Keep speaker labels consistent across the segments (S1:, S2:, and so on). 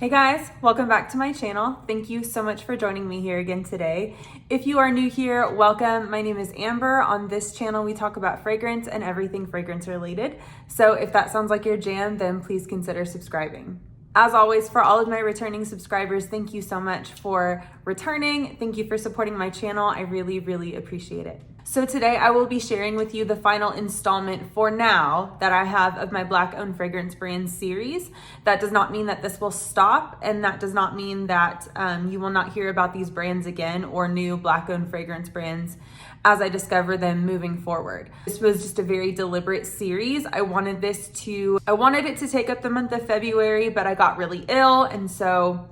S1: Hey guys, welcome back to my channel. Thank you so much for joining me here again today. If you are new here, welcome. My name is Amber. On this channel, we talk about fragrance and everything fragrance related. So if that sounds like your jam, then please consider subscribing. As always, for all of my returning subscribers, thank you so much for returning. Thank you for supporting my channel. I really appreciate it. So today I will be sharing with you the final installment for now that I have of my Black owned fragrance brands series. That does not mean that this will stop, and that does not mean that you will not hear about these brands again or new Black owned fragrance brands as I discover them moving forward. This was just a very deliberate series. I wanted it to take up the month of February, but I got really ill, and so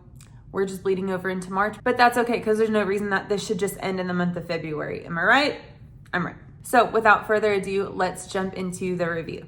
S1: we're just bleeding over into March. But that's okay, because there's no reason that this should just end in the month of February. Am I right? I'm right. So without further ado, let's jump into the review.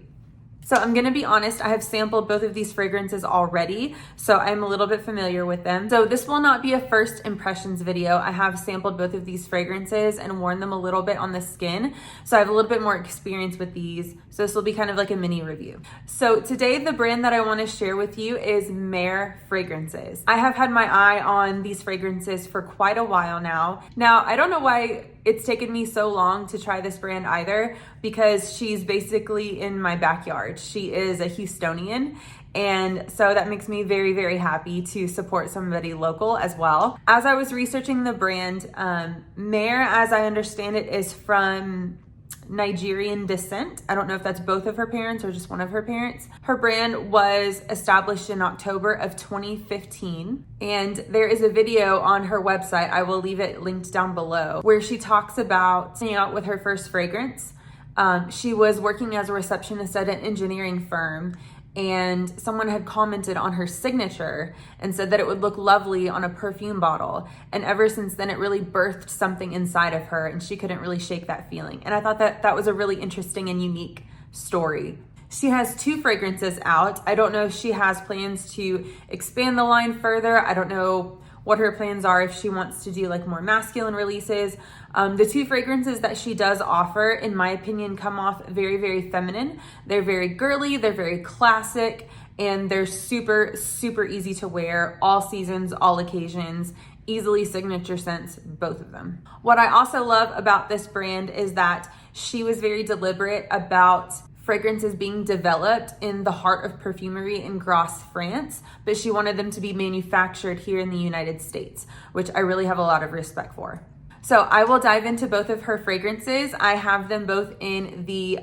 S1: So I'm gonna be honest, I have sampled both of these fragrances already, so I'm a little bit familiar with them. So this will not be a first impressions video. I have sampled both of these fragrances and worn them a little bit on the skin, so I have a little bit more experience with these. So this will be kind of like a mini review. So today, the brand that I wanna share with you is Mair Fragrances. I have had my eye on these fragrances for quite a while now. Now, I don't know why it's taken me so long to try this brand either, because she's basically in my backyard. She is a Houstonian, and so that makes me very happy to support somebody local as well. As I was researching the brand, Mair, as I understand it, is from Nigerian descent. I don't know if that's both of her parents or just one of her parents. Her brand was established in October of 2015, and there is a video on her website, I will leave it linked down below, where she talks about hanging out with her first fragrance. She was working as a receptionist at an engineering firm, and someone had commented on her signature and said that it would look lovely on a perfume bottle. And ever since then, it really birthed something inside of her, and she couldn't really shake that feeling. And I thought that that was a really interesting and unique story. She has 2 fragrances out. I don't know if she has plans to expand the line further. I don't know what her plans are, if she wants to do like more masculine releases. The 2 fragrances that she does offer, in my opinion, come off very feminine. They're very girly, they're very classic, and they're super easy to wear, all seasons, all occasions, easily signature scents, both of them. What I also love about this brand is that she was very deliberate about fragrances being developed in the heart of perfumery in Grasse, France, but she wanted them to be manufactured here in the United States, which I really have a lot of respect for. So I will dive into both of her fragrances. I have them both in the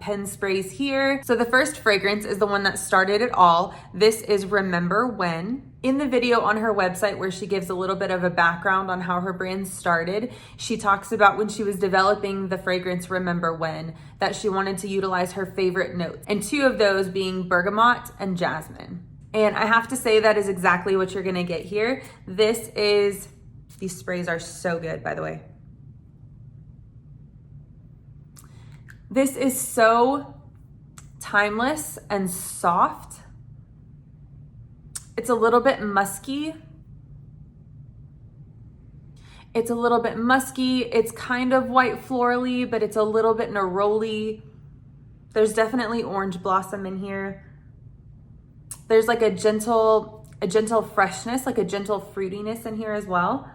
S1: pen sprays here. So the first fragrance is the one that started it all. This is Remember When. In the video on her website, where she gives a little bit of a background on how her brand started, she talks about when she was developing the fragrance Remember When, that she wanted to utilize her favorite notes, and 2 of those being bergamot and jasmine. And I have to say that is exactly what you're gonna get here. These sprays are so good, by the way. This is so timeless and soft. It's a little bit musky. It's kind of white florally, but it's a little bit neroli. There's definitely orange blossom in here. There's like a gentle freshness, like a gentle fruitiness in here as well.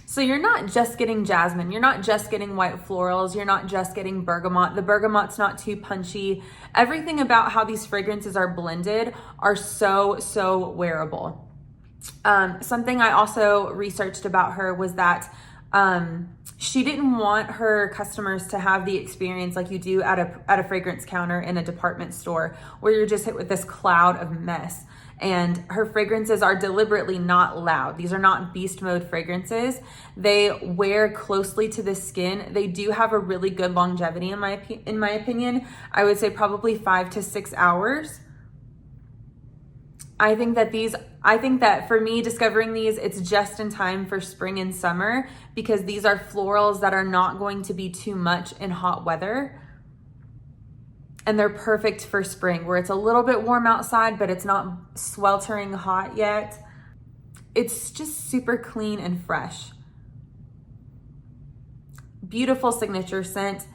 S1: So you're not just getting jasmine, you're not just getting white florals, you're not just getting bergamot. The bergamot's not too punchy. Everything about how these fragrances are blended are so wearable. Something I also researched about her was that she didn't want her customers to have the experience like you do at a fragrance counter in a department store, where you're just hit with this cloud of mess. And her fragrances are deliberately not loud. These are not beast mode fragrances. They wear closely to the skin. They do have a really good longevity in my opinion. I would say probably 5 to 6 hours. I think that for me, discovering these, it's just in time for spring and summer, because these are florals that are not going to be too much in hot weather. And they're perfect for spring, where it's a little bit warm outside, but it's not sweltering hot yet. It's just super clean and fresh. Beautiful signature scent.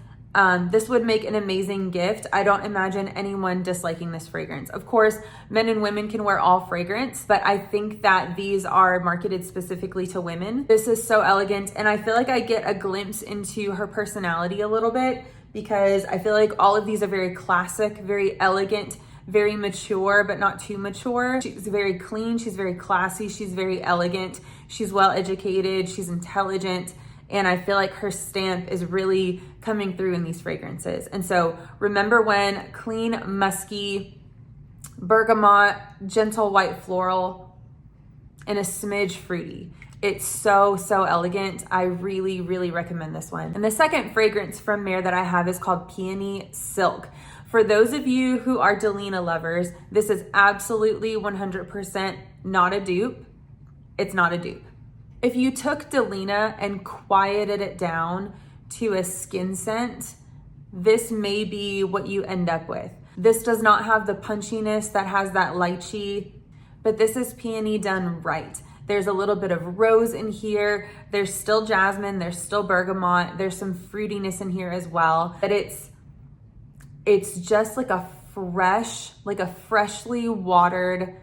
S1: This would make an amazing gift. I don't imagine anyone disliking this fragrance. Of course, men and women can wear all fragrance, but I think that these are marketed specifically to women. This is so elegant, and I feel like I get a glimpse into her personality a little bit, because I feel like all of these are very classic, very elegant, very mature, but not too mature. She's very clean, she's very classy, she's very elegant, she's well educated, she's intelligent, and I feel like her stamp is really coming through in these fragrances. And so remember when clean, musky, bergamot, gentle white floral, and a smidge fruity. It's so, so elegant. I really, really recommend this one. And the second fragrance from Mair that I have is called Peony Silk. For those of you who are Delina lovers, this is absolutely 100% not a dupe. It's not a dupe. If you took Delina and quieted it down to a skin scent, this may be what you end up with. This does not have the punchiness that has that lychee, but this is peony done right. There's a little bit of rose in here. There's still jasmine, there's still bergamot. There's some fruitiness in here as well. But it's just like a freshly watered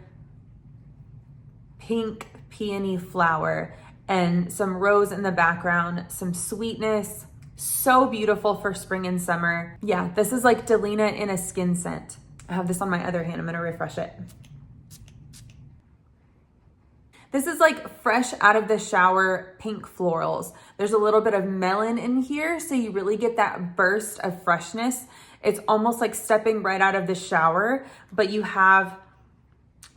S1: pink peony flower and some rose in the background, some sweetness. So beautiful for spring and summer. Yeah, this is like Delina in a skin scent. I have this on my other hand. I'm gonna refresh it. This is like fresh out of the shower pink florals. There's a little bit of melon in here, so you really get that burst of freshness. It's almost like stepping right out of the shower, but you have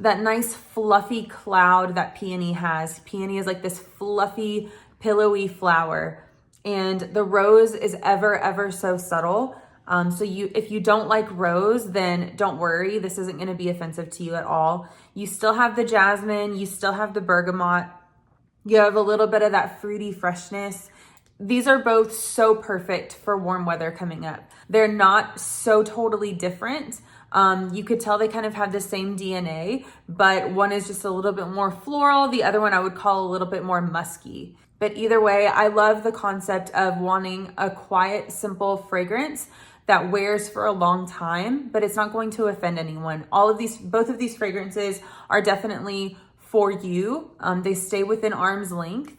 S1: that nice fluffy cloud that peony has. Peony is like this fluffy, pillowy flower, and the rose is ever so subtle. So if you don't like rose, then don't worry. This isn't going to be offensive to you at all. You still have the jasmine, you still have the bergamot, you have a little bit of that fruity freshness. These are both so perfect for warm weather coming up. They're not so totally different. You could tell they kind of have the same DNA, but one is just a little bit more floral. The other one I would call a little bit more musky. But either way, I love the concept of wanting a quiet, simple fragrance that wears for a long time, but it's not going to offend anyone. Both of these fragrances are definitely for you. They stay within arm's length,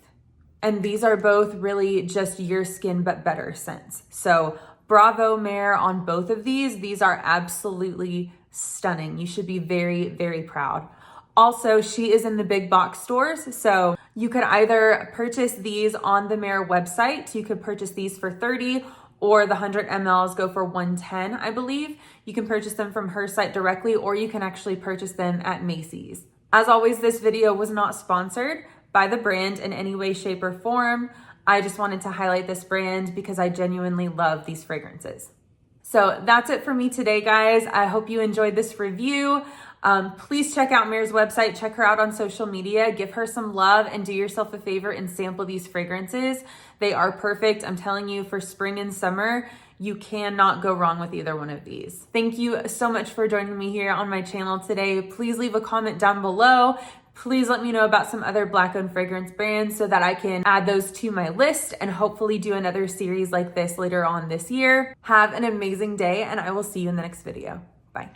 S1: and these are both really just your skin, but better scents. So bravo, Mair, on both of these. These are absolutely stunning. You should be very proud. Also, she is in the big box stores, so you could either purchase these on the Mair website. You could purchase these for $30, or the 100 mLs go for $110, I believe. You can purchase them from her site directly, or you can actually purchase them at Macy's. As always, this video was not sponsored by the brand in any way, shape, or form. I just wanted to highlight this brand because I genuinely love these fragrances. So that's it for me today, guys. I hope you enjoyed this review. Please check out Mair's website, check her out on social media, give her some love, and do yourself a favor and sample these fragrances. They are perfect. I'm telling you, for spring and summer, you cannot go wrong with either one of these. Thank you so much for joining me here on my channel today. Please leave a comment down below. Please let me know about some other Black-owned fragrance brands so that I can add those to my list and hopefully do another series like this later on this year. Have an amazing day, and I will see you in the next video. Bye.